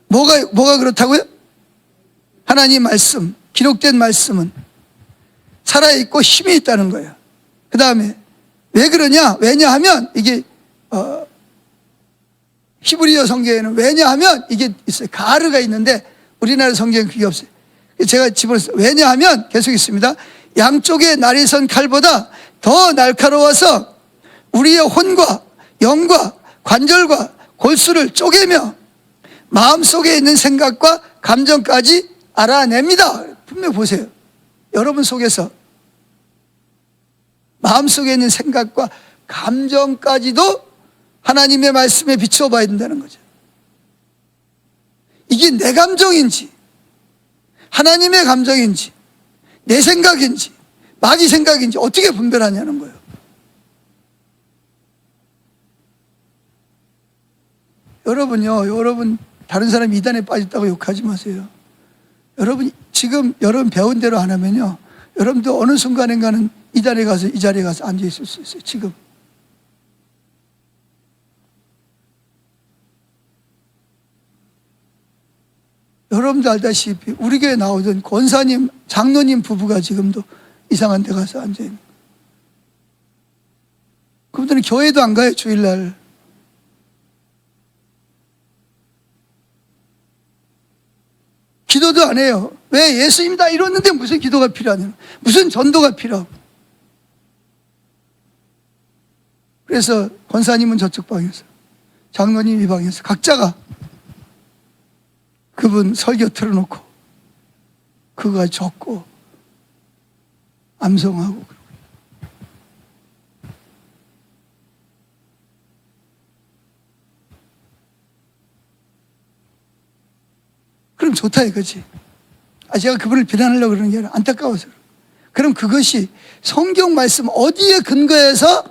뭐가 그렇다고요? 하나님 말씀, 기록된 말씀은 살아있고 힘이 있다는 거예요. 그 다음에 왜 그러냐? 왜냐하면 이게 히브리어 성경에는 왜냐하면 이게 있어요. 가르가 있는데 우리나라 성경은 그게 없어요. 제가 집어넣었어요. 왜냐하면 계속 있습니다. 양쪽의 날이 선 칼보다 더 날카로워서 우리의 혼과 영과 관절과 골수를 쪼개며 마음속에 있는 생각과 감정까지 알아냅니다. 분명히 보세요. 여러분 속에서 마음속에 있는 생각과 감정까지도 하나님의 말씀에 비추어 봐야 된다는 거죠. 이게 내 감정인지 하나님의 감정인지 내 생각인지 마귀 생각인지 어떻게 분별하냐는 거예요. 여러분 다른 사람이 이단에 빠졌다고 욕하지 마세요. 여러분 배운 대로 안 하면요, 여러분도 어느 순간인가는 이 자리에 가서 앉아 있을 수 있어요. 지금 여러분도 알다시피 우리 교회 나오던 권사님, 장로님 부부가 지금도 이상한 데 가서 앉아있는 거예요. 그분들은 교회도 안 가요, 주일날. 기도도 안 해요. 왜? 예수님 다 이뤘는데 무슨 기도가 필요하냐, 무슨 전도가 필요하고. 그래서 권사님은 저쪽 방에서, 장로님 이 방에서 각자가 그분 설교 틀어놓고 그거 적고 암송하고. 그럼 좋다 이거지. 제가 그분을 비난하려고 그러는 게 아니라 안타까워서. 그럼 그것이 성경 말씀 어디에 근거해서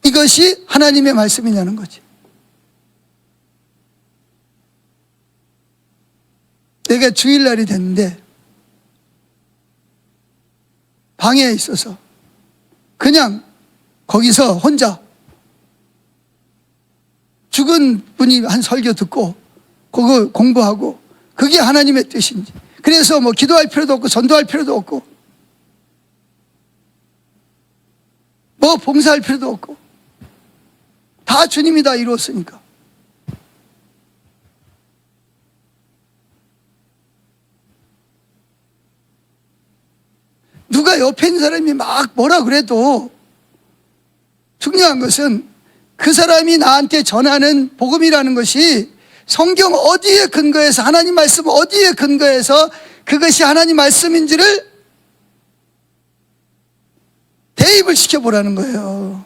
이것이 하나님의 말씀이냐는 거지. 내가 주일날이 됐는데 방에 있어서 그냥 거기서 혼자 죽은 분이 한 설교 듣고 그거 공부하고 그게 하나님의 뜻인지, 그래서 뭐 기도할 필요도 없고 전도할 필요도 없고 뭐 봉사할 필요도 없고 다 주님이 다 이루었으니까. 누가 옆에 있는 사람이 막 뭐라 그래도 중요한 것은 그 사람이 나한테 전하는 복음이라는 것이 성경 어디에 근거해서, 하나님 말씀 어디에 근거해서 그것이 하나님 말씀인지를 대입을 시켜보라는 거예요.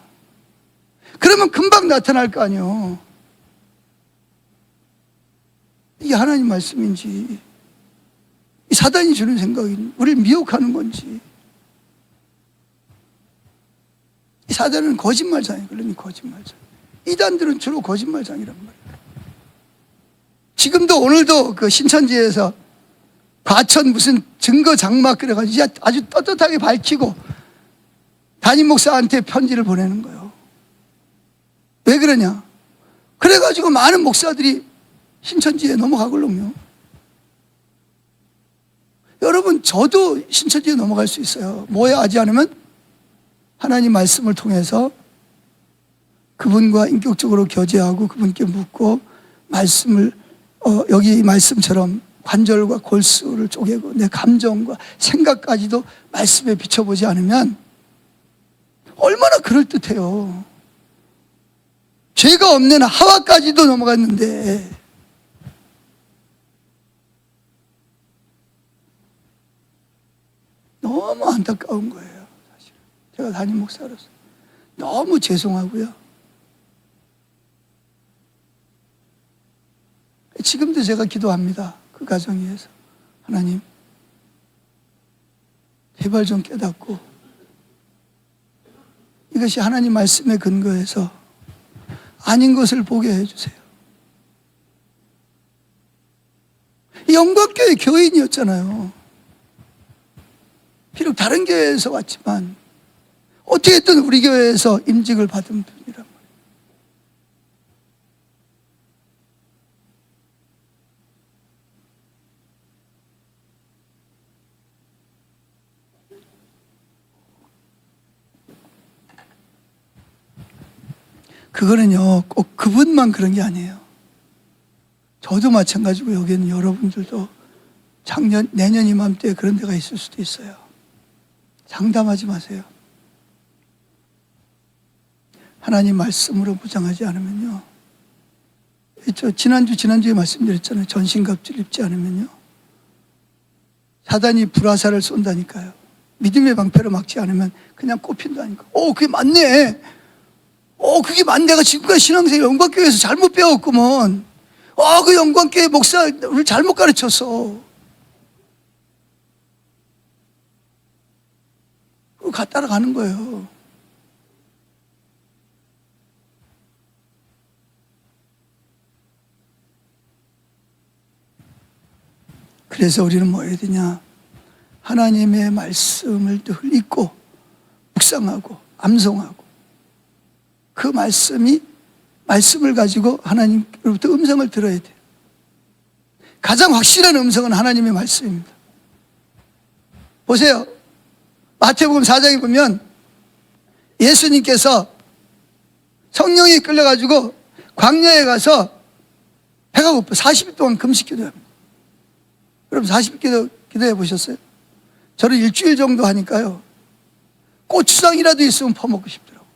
그러면 금방 나타날 거 아니에요. 이게 하나님 말씀인지 이 사단이 주는 생각이 우리를 미혹하는 건지. 이 사단은 거짓말장이에요. 그러니 거짓말장. 이단들은 주로 거짓말장이란 말이에요. 지금도 오늘도 그 신천지에서 과천 무슨 증거 장막 그래가지고 아주 떳떳하게 밝히고 담임 목사한테 편지를 보내는 거예요. 왜 그러냐? 그래가지고 많은 목사들이 신천지에 넘어가걸롱요. 여러분, 저도 신천지에 넘어갈 수 있어요. 뭐야 하지 않으면 하나님 말씀을 통해서 그분과 인격적으로 교제하고 그분께 묻고 말씀을 여기 이 말씀처럼 관절과 골수를 쪼개고 내 감정과 생각까지도 말씀에 비춰보지 않으면 얼마나 그럴듯해요. 죄가 없는 하와까지도 넘어갔는데 너무 안타까운 거예요. 사실 제가 담임 목사로서 너무 죄송하고요. 지금도 제가 기도합니다. 그 가정 위해서. 하나님, 제발 좀 깨닫고 이것이 하나님 말씀에 근거해서 아닌 것을 보게 해주세요. 영광교회 교인이었잖아요. 비록 다른 교회에서 왔지만 어떻게든 우리 교회에서 임직을 받은 분이란 말이에요. 그거는요, 꼭 그분만 그런 게 아니에요. 저도 마찬가지고 여기는 여러분들도 작년, 내년 이맘때 그런 데가 있을 수도 있어요. 장담하지 마세요. 하나님 말씀으로 무장하지 않으면요. 저 지난주에 말씀드렸잖아요. 전신갑주를 입지 않으면요. 사단이 불화살을 쏜다니까요. 믿음의 방패로 막지 않으면 그냥 꼽힌다니까. 그게 맞네. 그게 맞네. 내가 지금까지 신앙생활 영광교회에서 잘못 배웠구먼. 그 영광교회 목사를 잘못 가르쳤어. 그거 따라가는 거예요. 그래서 우리는 뭐 해야 되냐? 하나님의 말씀을 늘 읽고 묵상하고 암송하고 그 말씀을 가지고 하나님으로부터 음성을 들어야 돼요. 가장 확실한 음성은 하나님의 말씀입니다. 보세요. 마태복음 4장에 보면 예수님께서 성령이 끌려가지고 광야에 가서 배가 고파 40일 동안 금식 기도합니다. 여러분 40일 기도해 보셨어요? 저는 일주일 정도 하니까요. 고추장이라도 있으면 퍼먹고 싶더라고요.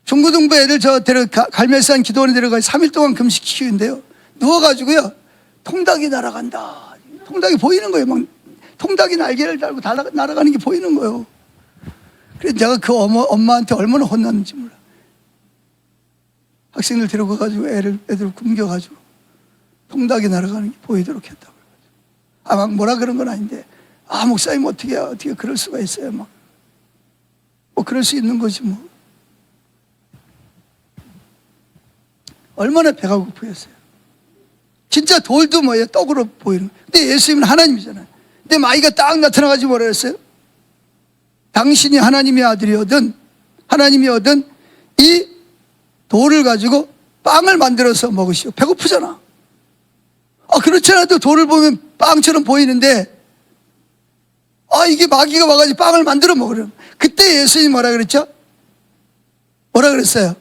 중고등부 애들 갈멜산 기도원에 데려가 3일 동안 금식 시키는데요. 누워가지고요. 통닭이 날아간다. 통닭이 보이는 거예요. 막 통닭이 날개를 달고 날아가는 게 보이는 거예요. 그래서 내가 그 엄마한테 얼마나 혼났는지 몰라. 학생들 데려가가지고 애들 굶겨가지고 통닭이 날아가는 게 보이도록 했다고. 막 뭐라 그런 건 아닌데, 목사님 어떻게 그럴 수가 있어요. 뭐 그럴 수 있는 거지 뭐. 얼마나 배가 고프겠어요. 진짜 돌도 뭐예요? 떡으로 보이는 거예요. 근데 예수님은 하나님이잖아요. 근데 마귀가 딱 나타나가지고 뭐라 그랬어요? 당신이 하나님의 아들이거든 하나님이거든 이 돌을 가지고 빵을 만들어서 먹으시오. 배고프잖아. 그렇지 않아도 돌을 보면 빵처럼 보이는데 이게 마귀가 와가지고 빵을 만들어 먹으려고. 그때 예수님이 뭐라 그랬죠? 뭐라 그랬어요?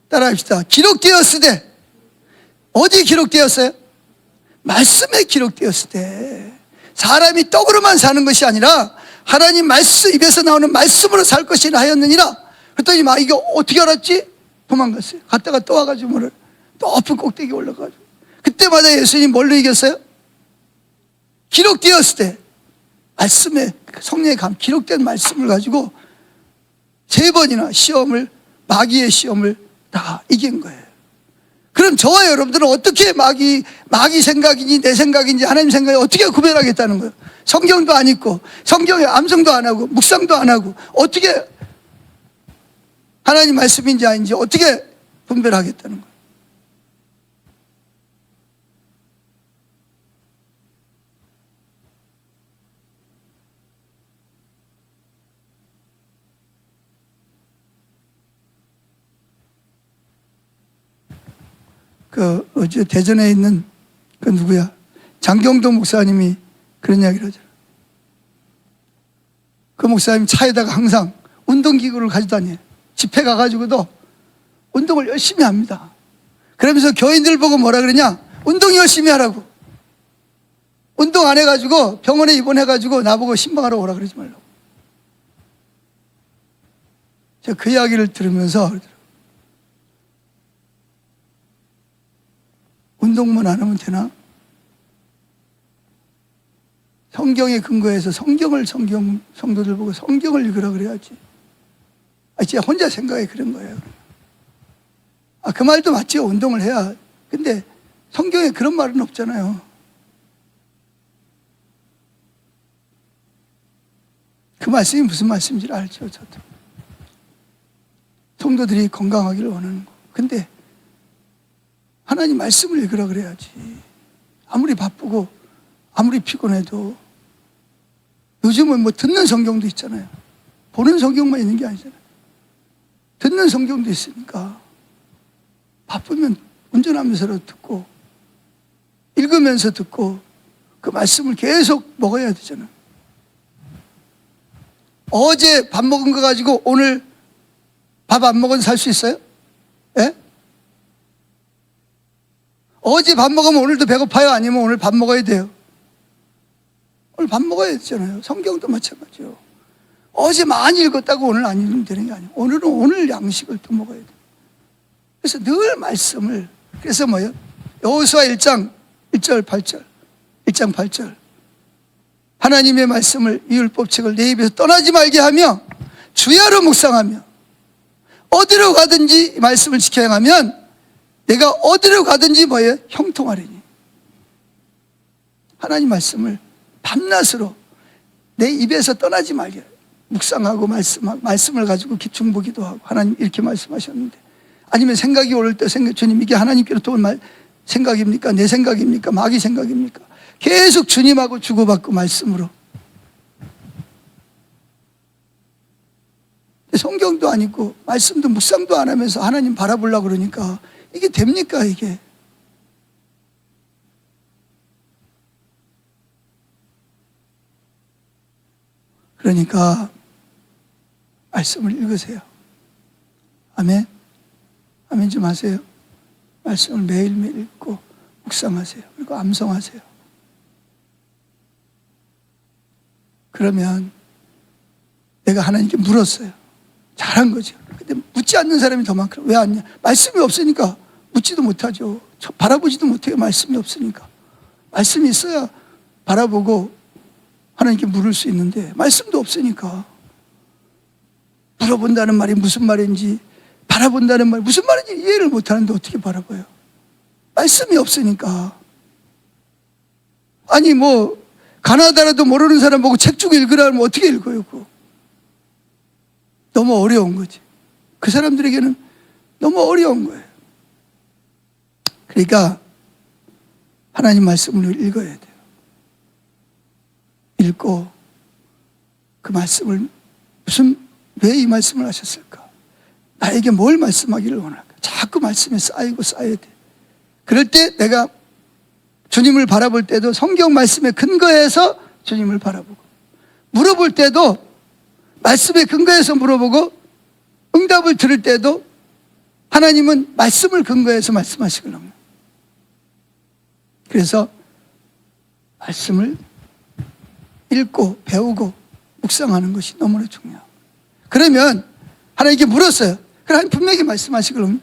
따라합시다. 기록되었으되. 어디 기록되었어요? 말씀에 기록되었으되. 사람이 떡으로만 사는 것이 아니라 하나님 말씀, 입에서 나오는 말씀으로 살 것이라 하였느니라. 그랬더니 마귀가 어떻게 알았지? 도망갔어요. 갔다가 또 와가지고 높은 꼭대기에 올라가가지고. 그때마다 예수님 뭘로 이겼어요? 기록되었을 때 말씀에 성령의 기록된 말씀을 가지고 3번이나 마귀의 시험을 다 이긴 거예요. 그럼 저와 여러분들은 어떻게 마귀 생각인지 내 생각인지 하나님 생각이 어떻게 구별하겠다는 거예요? 성경도 안 읽고 성경에 암송도 안 하고 묵상도 안 하고 어떻게 하나님 말씀인지 아닌지 어떻게 분별하겠다는 거예요? 어제 대전에 있는 누구야? 장경동 목사님이 그런 이야기를 하잖아요. 그 목사님 차에다가 항상 운동기구를 가지고 다녀요. 집회 가가지고도 운동을 열심히 합니다. 그러면서 교인들 보고 뭐라 그러냐? 운동 열심히 하라고. 운동 안 해가지고 병원에 입원해가지고 나보고 신방하러 오라 그러지 말라고. 제가 그 이야기를 들으면서 운동만 안 하면 되나? 성경에 근거해서 성도들 보고 성경을 읽으라 그래야지. 진짜 혼자 생각해 그런 거예요. 그 말도 맞지요. 운동을 해야. 근데 성경에 그런 말은 없잖아요. 그 말씀이 무슨 말씀인지 알죠, 저도. 성도들이 건강하기를 원하는 거. 근데 하나님 말씀을 읽으라 그래야지. 아무리 바쁘고 아무리 피곤해도 요즘은 뭐 듣는 성경도 있잖아요. 보는 성경만 있는 게 아니잖아요. 듣는 성경도 있으니까 바쁘면 운전하면서라도 듣고 읽으면서 듣고 그 말씀을 계속 먹어야 되잖아요. 어제 밥 먹은 거 가지고 오늘 밥 안 먹어도 살 수 있어요? 예? 어제 밥 먹으면 오늘도 배고파요? 아니면 오늘 밥 먹어야 돼요? 오늘 밥 먹어야 되잖아요. 성경도 마찬가지요. 어제 많이 읽었다고 오늘 안 읽으면 되는 게 아니에요. 오늘은 오늘 양식을 또 먹어야 돼요. 그래서 늘 말씀을, 그래서 뭐예요? 여호수아 1장 1절 8절 1장 8절 하나님의 말씀을 이 율법책을 내 입에서 떠나지 말게 하며 주야로 묵상하며 어디로 가든지 이 말씀을 지켜 행하면 내가 어디로 가든지 뭐예요? 형통하리니. 하나님 말씀을 밤낮으로 내 입에서 떠나지 말게 묵상하고 말씀을 가지고 중보기도 하고 하나님 이렇게 말씀하셨는데 아니면 생각이 오를 때 주님 이게 하나님께로부터 온 생각입니까? 내 생각입니까? 마귀 생각입니까? 계속 주님하고 주고받고 말씀으로. 성경도 안 읽고 말씀도 묵상도 안 하면서 하나님 바라보려고 그러니까 이게 됩니까 이게? 그러니까 말씀을 읽으세요. 아멘? 아멘 좀 하세요. 말씀을 매일매일 읽고 묵상하세요. 그리고 암송하세요. 그러면 내가 하나님께 물었어요. 잘한 거죠. 근데 묻지 않는 사람이 더 많거든요. 왜 않냐? 말씀이 없으니까 묻지도 못하죠. 바라보지도 못해요. 말씀이 없으니까. 말씀이 있어야 바라보고 하나님께 물을 수 있는데 말씀도 없으니까 물어본다는 말이 무슨 말인지 바라본다는 말이 무슨 말인지 이해를 못하는데 어떻게 바라봐요? 말씀이 없으니까. 아니 뭐 가나다라도 모르는 사람 보고 책 주고 읽으라 하면 어떻게 읽어요? 그거? 너무 어려운 거지. 그 사람들에게는 너무 어려운 거예요. 그러니까 하나님 말씀을 읽어야 돼요. 읽고 그 말씀을 왜 이 말씀을 하셨을까? 나에게 뭘 말씀하기를 원할까? 자꾸 말씀에 쌓이고 쌓여야 돼. 그럴 때 내가 주님을 바라볼 때도 성경 말씀에 근거해서 주님을 바라보고 물어볼 때도 말씀에 근거해서 물어보고 응답을 들을 때도 하나님은 말씀을 근거해서 말씀하시거든요. 그래서 말씀을 읽고 배우고 묵상하는 것이 너무나 중요하고 그러면 하나님께 물었어요. 그럼 하나님 분명히 말씀하시거든요.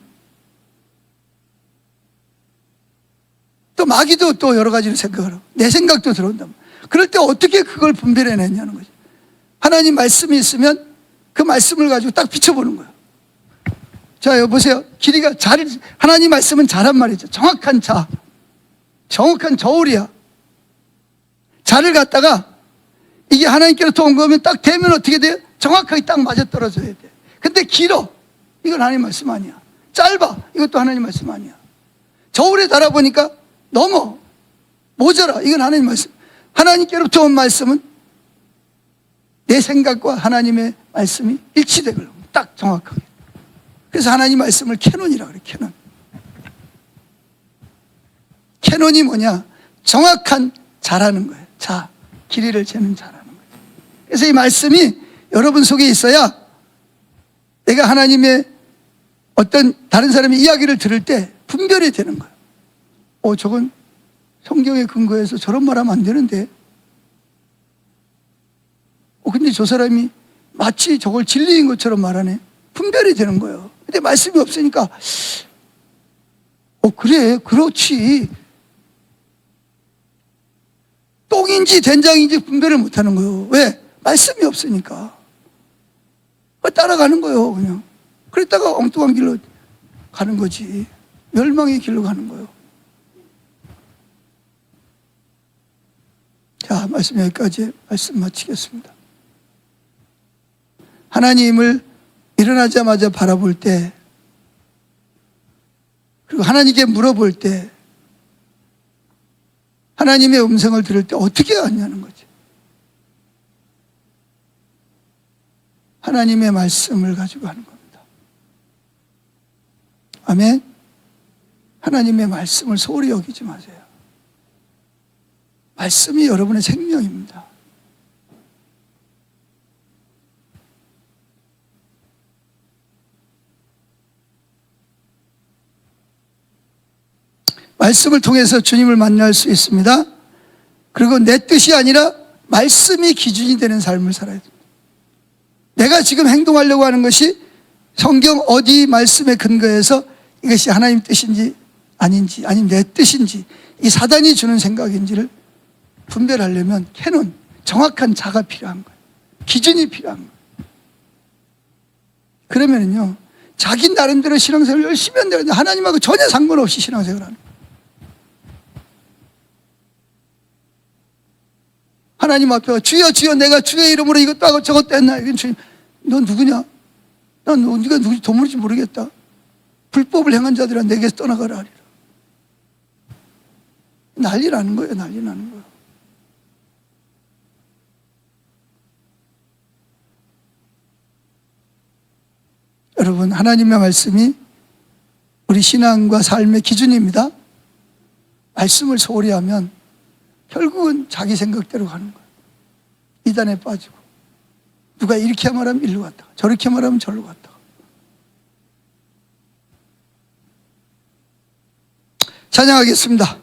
또 마귀도 또 여러 가지를 생각을 하고 내 생각도 들어온다. 그럴 때 어떻게 그걸 분별해냈냐는 거죠. 하나님 말씀이 있으면 그 말씀을 가지고 딱 비춰보는 거예요. 자, 여보세요. 길이가 하나님 말씀은 자란 말이죠. 정확한 자. 정확한 저울이야. 자를 갖다가 이게 하나님께로부터 온 거면 딱 되면 어떻게 돼요? 정확하게 딱 맞아 떨어져야 돼. 근데 길어. 이건 하나님 말씀 아니야. 짧아. 이것도 하나님 말씀 아니야. 저울에 달아보니까 넘어. 모자라. 이건 하나님 말씀. 하나님께로부터 온 말씀은 내 생각과 하나님의 말씀이 일치되고 딱 정확하게. 그래서 하나님 말씀을 캐논이라 그래. 캐논. 캐논이 뭐냐? 정확한 자라는 거예요. 자, 길이를 재는 자라는 거예요. 그래서 이 말씀이 여러분 속에 있어야 내가 하나님의 어떤 다른 사람의 이야기를 들을 때 분별이 되는 거예요. 저건 성경에 근거해서 저런 말하면 안 되는데. 근데 저 사람이 마치 저걸 진리인 것처럼 말하네. 분별이 되는 거예요. 근데 말씀이 없으니까 그래, 그렇지. 똥인지 된장인지 분별을 못하는 거예요. 왜? 말씀이 없으니까. 따라가는 거예요, 그냥. 그랬다가 엉뚱한 길로 가는 거지. 멸망의 길로 가는 거예요. 자, 말씀 여기까지 말씀 마치겠습니다. 하나님을 일어나자마자 바라볼 때, 그리고 하나님께 물어볼 때, 하나님의 음성을 들을 때 어떻게 하냐는 거지. 하나님의 말씀을 가지고 하는 겁니다. 아멘. 하나님의 말씀을 소홀히 여기지 마세요. 말씀이 여러분의 생명입니다. 말씀을 통해서 주님을 만날 수 있습니다. 그리고 내 뜻이 아니라 말씀이 기준이 되는 삶을 살아야 됩니다. 내가 지금 행동하려고 하는 것이 성경 어디 말씀에 근거해서 이것이 하나님 뜻인지 아닌지, 아니면 내 뜻인지, 이 사단이 주는 생각인지를 분별하려면 캐논, 정확한 자가 필요한 거예요. 기준이 필요한 거예요. 그러면은요, 자기 나름대로 신앙생활을 열심히 한다는데 하나님하고 전혀 상관없이 신앙생활을 하는 거예요. 하나님 앞에 주여 주여 내가 주의 이름으로 이것도 하고 저것도 했나. 주님, 너 누구냐? 네가 누군지 도무지 모르겠다. 불법을 행한 자들아 내게서 떠나가라 하리라. 난리 나는 거예요. 난리 나는 거예요. 여러분, 하나님의 말씀이 우리 신앙과 삶의 기준입니다. 말씀을 소홀히 하면 결국은 자기 생각대로 가는 거예요. 이단에 빠지고 누가 이렇게 말하면 일로 갔다가 저렇게 말하면 저로 갔다가. 찬양하겠습니다.